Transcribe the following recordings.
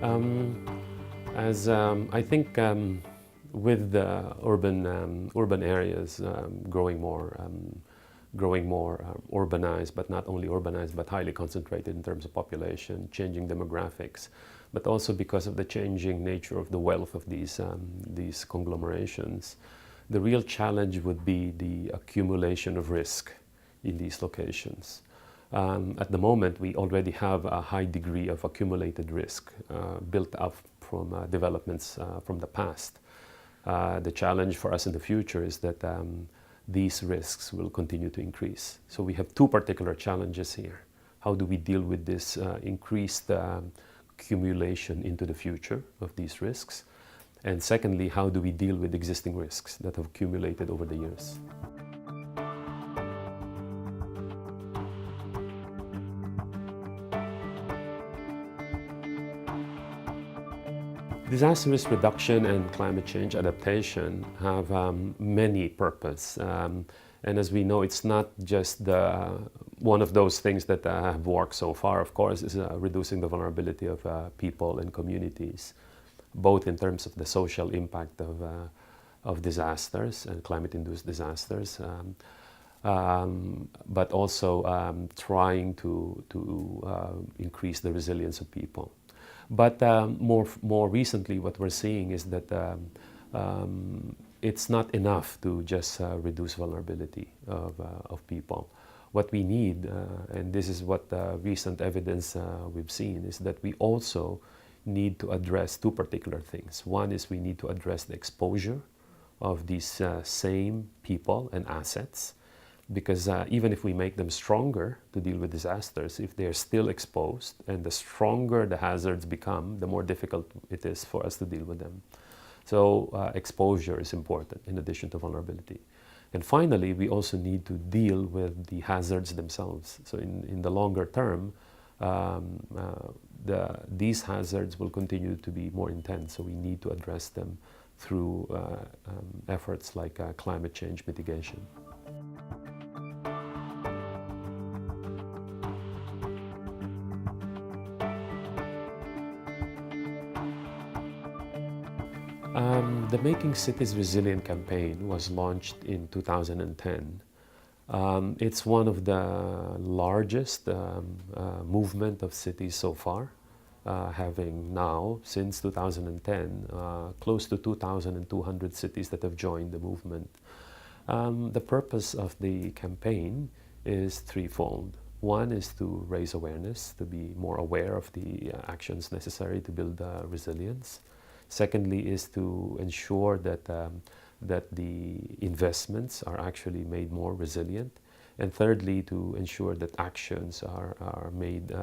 Um, I think with the urban areas growing more urbanized, but not only urbanized, but highly concentrated in terms of population, changing demographics, but also because of the changing nature of the wealth of these conglomerations, the real challenge would be the accumulation of risk in these locations. At the moment, we already have a high degree of accumulated risk built up from developments from the past. The challenge for us in the future is that these risks will continue to increase. So we have two particular challenges here. How do we deal with this increased accumulation into the future of these risks? And secondly, how do we deal with existing risks that have accumulated over the years? Disaster risk reduction and climate change adaptation have many purposes. And as we know, it's not just one of those things that have worked so far, of course, is reducing the vulnerability of people and communities, both in terms of the social impact of disasters and climate-induced disasters, but also trying to increase the resilience of people. But more recently, what we're seeing is that it's not enough to just reduce vulnerability of people. What we need, and this is what recent evidence we've seen, is that we also need to address two particular things. One is we need to address the exposure of these same people and assets, because even if we make them stronger to deal with disasters, if they're still exposed, and the stronger the hazards become, the more difficult it is for us to deal with them. So exposure is important in addition to vulnerability. And finally, we also need to deal with the hazards themselves. So in the longer term, these hazards will continue to be more intense, so we need to address them through efforts like climate change mitigation. The Making Cities Resilient campaign was launched in 2010. It's one of the largest movement of cities so far, having now, since 2010, close to 2,200 cities that have joined the movement. The purpose of the campaign is threefold. One is to raise awareness, to be more aware of the actions necessary to build resilience. Secondly is to ensure that the investments are actually made more resilient. And thirdly, to ensure that actions are made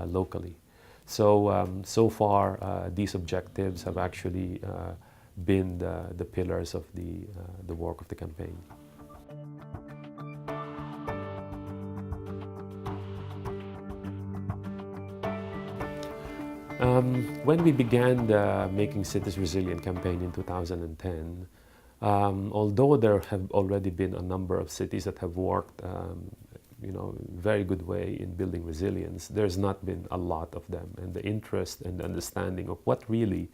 locally. So far, these objectives have actually been the pillars of the work of the campaign. When we began the Making Cities Resilient campaign in 2010, although there have already been a number of cities that have worked very good way in building resilience, there's not been a lot of them. And the interest and the understanding of what really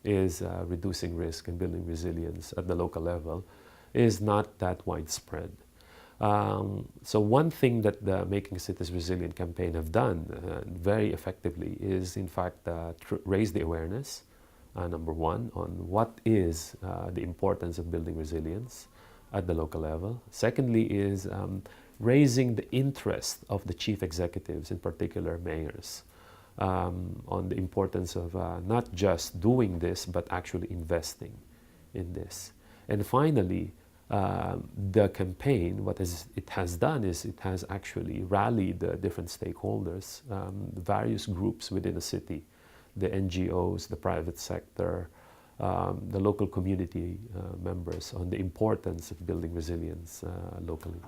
is reducing risk and building resilience at the local level is not that widespread. So one thing that the Making Cities Resilient campaign have done very effectively is, in fact, raise the awareness, number one, on what is the importance of building resilience at the local level. Secondly is raising the interest of the chief executives, in particular mayors, on the importance of not just doing this, but actually investing in this. And finally, the campaign, it has done is it has actually rallied the different stakeholders, various groups within a city, the NGOs, the private sector, the local community members, on the importance of building resilience locally.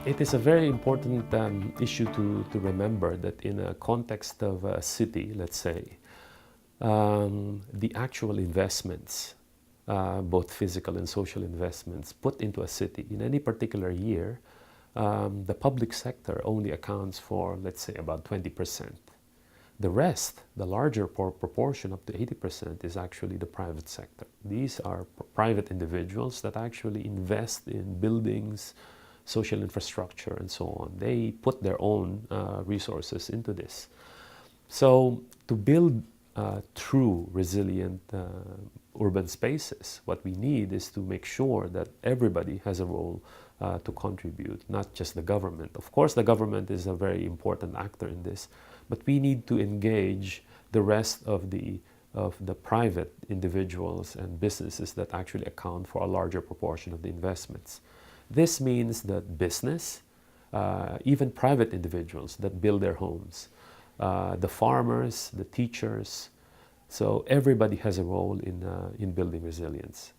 It is a very important issue to remember that in a context of a city, let's say, the actual investments both physical and social investments put into a city in any particular year, the public sector only accounts for, let's say, about 20%. The rest, the larger proportion, up to 80%, is actually the private sector. These are private individuals that actually invest in buildings, social infrastructure, and so on. They put their own resources into this. So to build true, resilient urban spaces, what we need is to make sure that everybody has a role to contribute, not just the government. Of course, the government is a very important actor in this, but we need to engage the rest of the private individuals and businesses that actually account for a larger proportion of the investments. This means that business, even private individuals that build their homes, the farmers, the teachers, so everybody has a role in building resilience.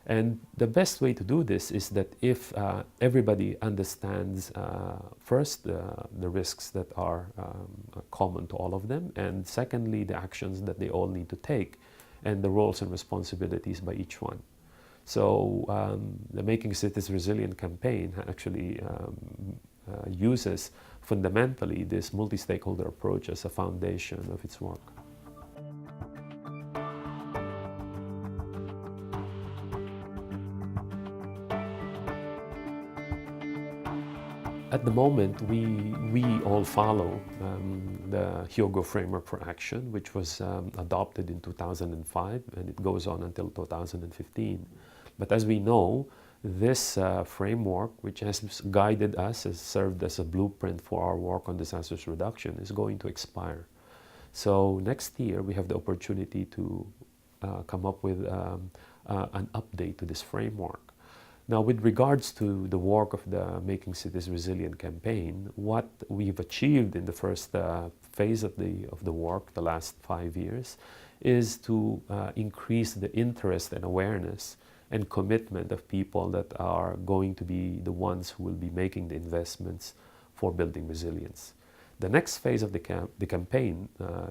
And the best way to do this is that if everybody understands first the risks that are common to all of them, and secondly the actions that they all need to take, and the roles and responsibilities by each one. So the Making Cities Resilient campaign actually uses fundamentally this multi-stakeholder approach as a foundation of its work. At the moment, we all follow the Hyogo Framework for Action, which was adopted in 2005, and it goes on until 2015. But as we know, this framework, which has guided us, has served as a blueprint for our work on disasters reduction, is going to expire. So next year, we have the opportunity to come up with an update to this framework. Now, with regards to the work of the Making Cities Resilient campaign, what we've achieved in the first phase of the work, the last 5 years, is to increase the interest and awareness and commitment of people that are going to be the ones who will be making the investments for building resilience. The next phase of the campaign,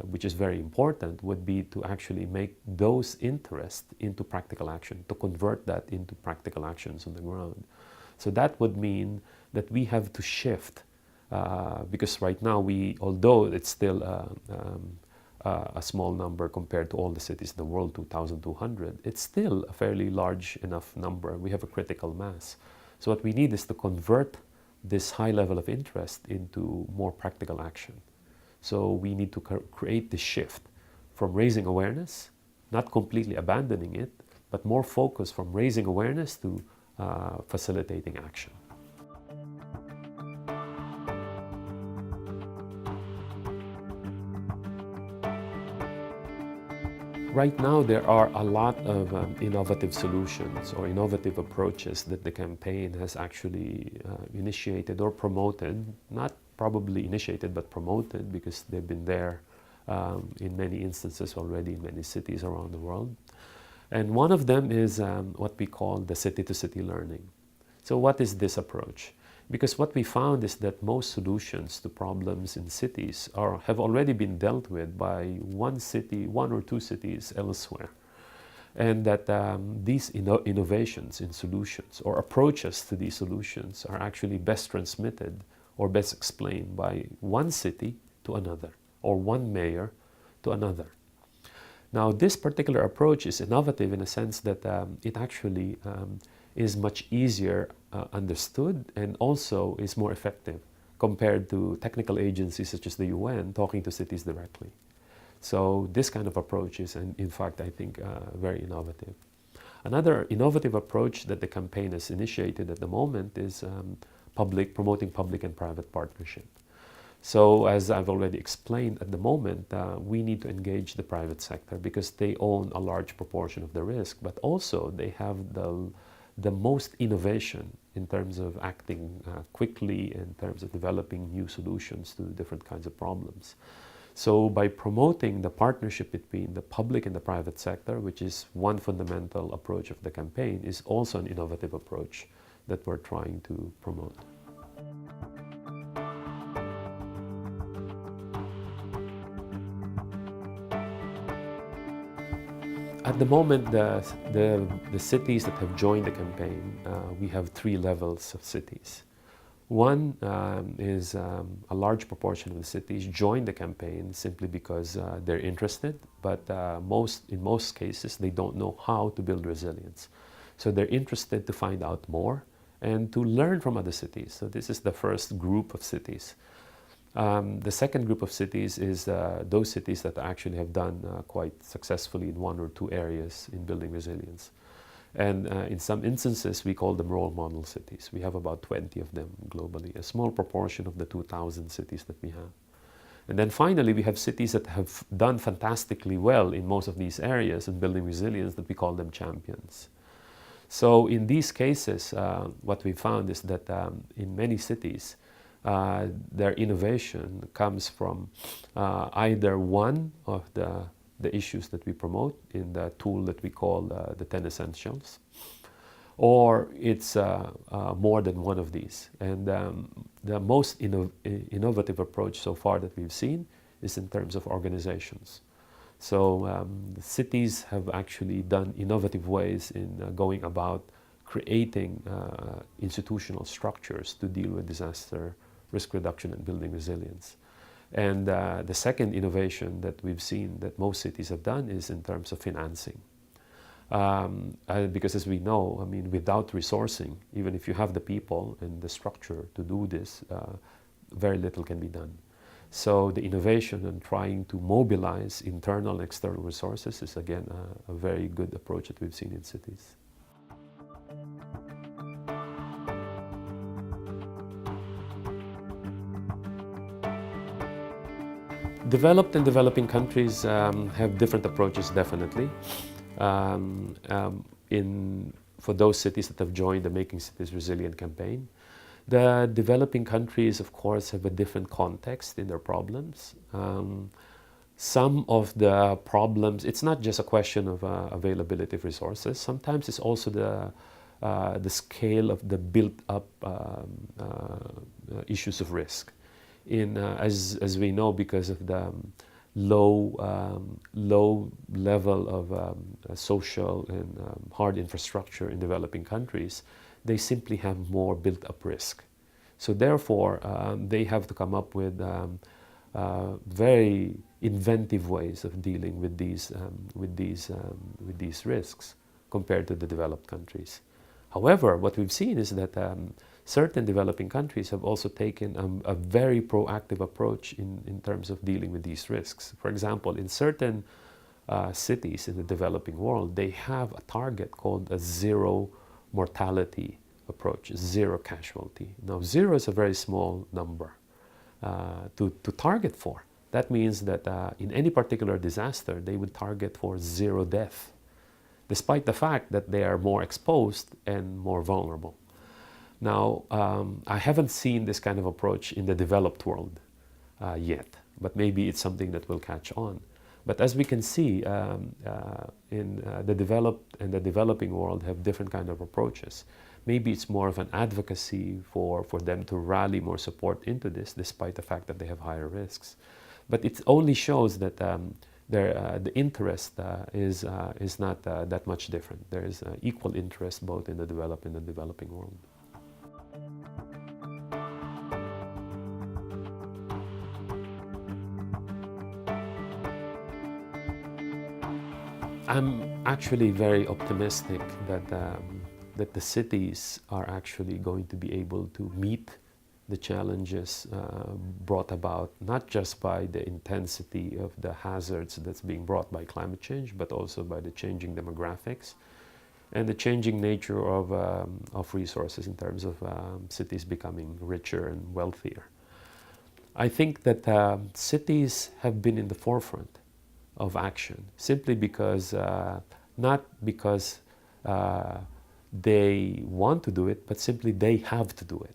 which is very important, would be to actually make those interests into practical action, to convert that into practical actions on the ground. So that would mean that we have to shift, because right now although it's still a small number compared to all the cities in the world, 2,200, it's still a fairly large enough number. We have a critical mass. So what we need is to convert this high level of interest into more practical action. So we need to create this shift from raising awareness, not completely abandoning it, but more focus from raising awareness to facilitating action. Right now, there are a lot of innovative solutions or innovative approaches that the campaign has actually initiated or promoted, not probably initiated, but promoted, because they've been there in many instances already in many cities around the world. And one of them is what we call the city-to-city learning. So what is this approach? Because what we found is that most solutions to problems in cities have already been dealt with by one or two cities elsewhere. And that these innovations in solutions or approaches to these solutions are actually best transmitted or best explained by one city to another, or one mayor to another. Now, this particular approach is innovative in a sense that it actually is much easier understood and also is more effective compared to technical agencies such as the UN talking to cities directly. So this kind of approach is, in fact, I think, very innovative. Another innovative approach that the campaign has initiated at the moment is promoting public and private partnership. So as I've already explained, at the moment, we need to engage the private sector because they own a large proportion of the risk, but also they have the most innovation in terms of acting quickly, in terms of developing new solutions to different kinds of problems. So by promoting the partnership between the public and the private sector, which is one fundamental approach of the campaign, is also an innovative approach that we're trying to promote. At the moment, the cities that have joined the campaign, we have three levels of cities. One is a large proportion of the cities join the campaign simply because they're interested, but in most cases they don't know how to build resilience. So they're interested to find out more and to learn from other cities. So this is the first group of cities. The second group of cities is those cities that actually have done quite successfully in one or two areas in building resilience. And in some instances, we call them role model cities. We have about 20 of them globally, a small proportion of the 2,000 cities that we have. And then finally, we have cities that have done fantastically well in most of these areas in building resilience that we call them champions. So in these cases, what we found is that in many cities, their innovation comes from either one of the issues that we promote in the tool that we call the 10 Essentials, or it's more than one of these. And the most innovative approach so far that we've seen is in terms of organizations. So cities have actually done innovative ways in going about creating institutional structures to deal with disaster risk reduction and building resilience. And the second innovation that we've seen that most cities have done is in terms of financing. Because as we know, I mean, without resourcing, even if you have the people and the structure to do this, very little can be done. So the innovation and trying to mobilize internal and external resources is again a very good approach that we've seen in cities. Developed and developing countries have different approaches, definitely. For those cities that have joined the Making Cities Resilient campaign, the developing countries, of course, have a different context in their problems. Some of the problems, it's not just a question of availability of resources. Sometimes it's also the scale of the built-up issues of risk. As we know, because of the low level of social and hard infrastructure in developing countries, they simply have more built-up risk. So therefore, they have to come up with very inventive ways of dealing with these risks compared to the developed countries. However, what we've seen is that certain developing countries have also taken a very proactive approach in terms of dealing with these risks. For example, in certain cities in the developing world, they have a target called a zero mortality approach, zero casualty. Now, zero is a very small number to target for. That means that in any particular disaster, they would target for zero death, despite the fact that they are more exposed and more vulnerable. Now, I haven't seen this kind of approach in the developed world yet, but maybe it's something that will catch on. But as we can see, in the developed and the developing world have different kind of approaches. Maybe it's more of an advocacy for them to rally more support into this, despite the fact that they have higher risks. But it only shows that the interest is not that much different. There is equal interest both in the developed and the developing world. I'm actually very optimistic that the cities are actually going to be able to meet the challenges brought about not just by the intensity of the hazards that's being brought by climate change, but also by the changing demographics and the changing nature of resources in terms of cities becoming richer and wealthier. I think that cities have been in the forefront of action simply because, not because they want to do it, but simply they have to do it.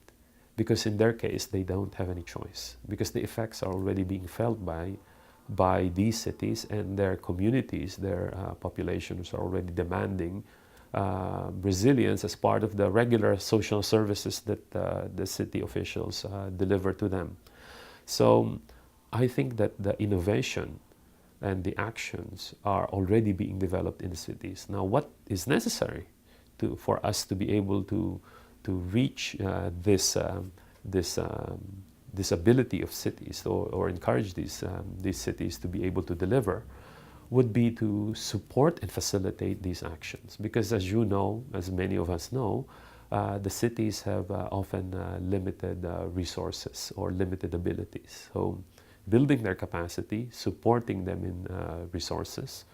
Because in their case, they don't have any choice. Because the effects are already being felt by these cities, and their communities, their populations are already demanding resilience as part of the regular social services that the city officials deliver to them. So I think that the innovation and the actions are already being developed in the cities. Now, what is necessary for us to be able to reach this ability of cities, or encourage these cities to be able to deliver, would be to support and facilitate these actions. Because as you know, as many of us know, the cities have often limited resources or limited abilities. So building their capacity, supporting them in resources,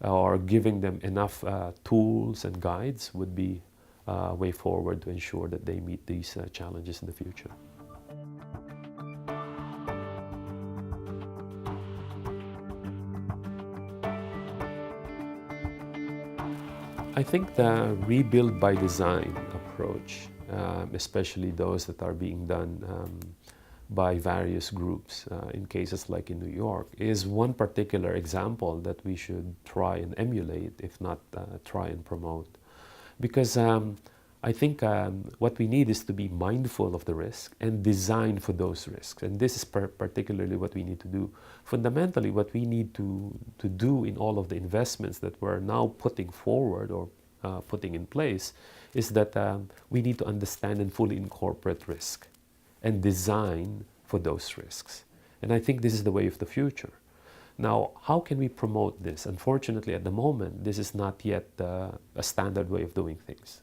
or giving them enough tools and guides would be a way forward to ensure that they meet these challenges in the future. I think the rebuild by design approach, especially those that are being done by various groups in cases like in New York, is one particular example that we should try and emulate, if not try and promote. Because I think what we need is to be mindful of the risk and design for those risks. And this is particularly what we need to do. Fundamentally, what we need to do in all of the investments that we're now putting forward or putting in place is that we need to understand and fully incorporate risk and design for those risks. And I think this is the way of the future. Now, how can we promote this? Unfortunately, at the moment, this is not yet a standard way of doing things,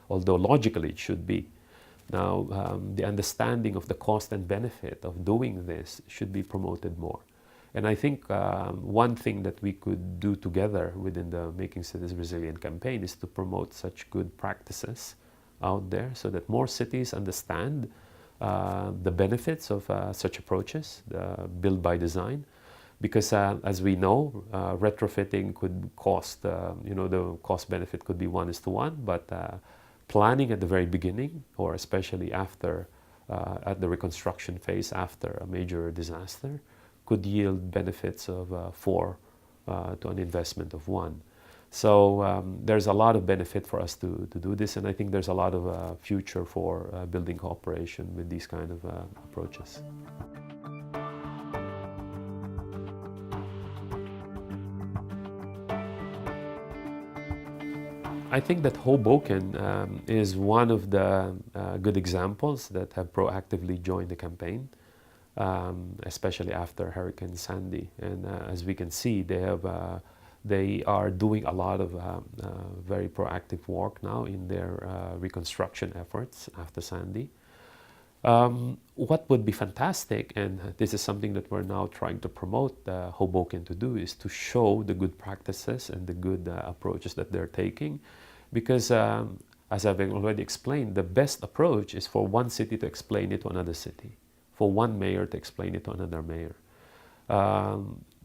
although logically it should be. Now, the understanding of the cost and benefit of doing this should be promoted more. And I think one thing that we could do together within the Making Cities Resilient campaign is to promote such good practices out there so that more cities understand the benefits of such approaches, build by design. Because as we know, retrofitting could cost, the cost benefit could be 1:1, but planning at the very beginning, or especially after, at the reconstruction phase after a major disaster, could yield benefits of 4 to an investment of 1. So there's a lot of benefit for us to do this, and I think there's a lot of future for building cooperation with these kind of approaches. I think that Hoboken is one of the good examples that have proactively joined the campaign, especially after Hurricane Sandy. And as we can see, they are doing a lot of very proactive work now in their reconstruction efforts after Sandy. What would be fantastic, and this is something that we're now trying to promote Hoboken to do, is to show the good practices and the good approaches that they're taking. Because as I've already explained, the best approach is for one city to explain it to another city, for one mayor to explain it to another mayor.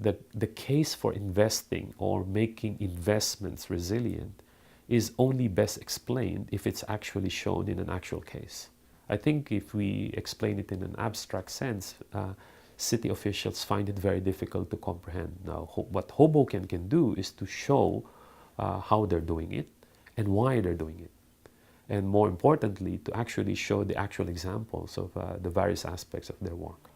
The case for investing or making investments resilient is only best explained if it's actually shown in an actual case. I think if we explain it in an abstract sense, city officials find it very difficult to comprehend. Now, what Hoboken can do is to show how they're doing it and why they're doing it. And more importantly, to actually show the actual examples of the various aspects of their work.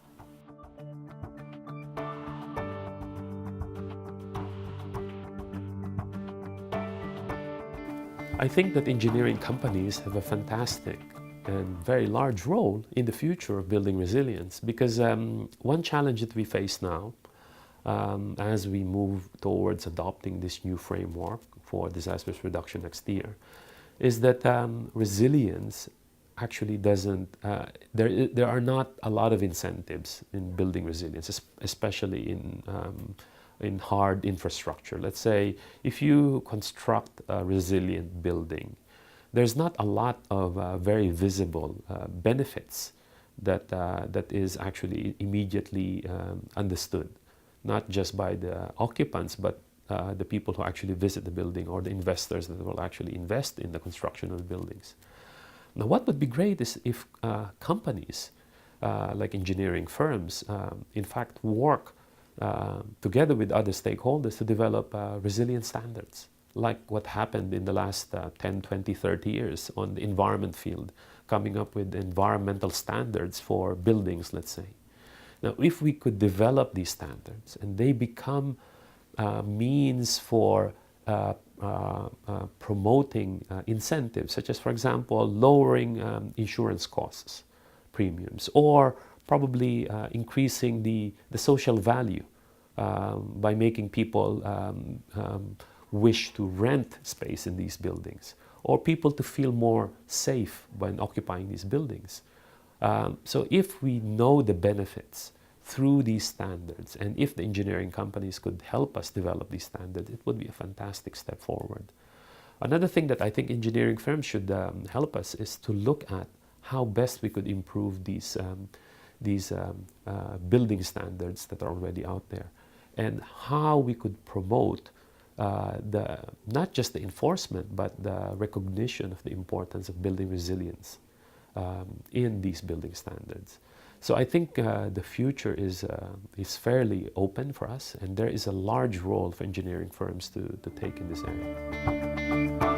I think that engineering companies have a fantastic and very large role in the future of building resilience, because one challenge that we face now as we move towards adopting this new framework for disaster reduction next year is that resilience actually doesn't, there are not a lot of incentives in building resilience, especially in hard infrastructure. Let's say if you construct a resilient building, there's not a lot of very visible benefits that is actually immediately understood, not just by the occupants, but the people who actually visit the building, or the investors that will actually invest in the construction of the buildings. Now, what would be great is if companies like engineering firms, in fact, work together with other stakeholders to develop resilient standards, like what happened in the last 10, 20, 30 years on the environment field, coming up with environmental standards for buildings, let's say. Now, if we could develop these standards and they become means for promoting incentives, such as, for example, lowering insurance costs, premiums, or probably increasing the social value by making people wish to rent space in these buildings, or people to feel more safe when occupying these buildings. So if we know the benefits through these standards, and if the engineering companies could help us develop these standards, it would be a fantastic step forward. Another thing that I think engineering firms should help us is to look at how best we could improve these building standards that are already out there, and how we could promote not just the enforcement, but the recognition of the importance of building resilience in these building standards. So I think the future is fairly open for us, and there is a large role for engineering firms to take in this area.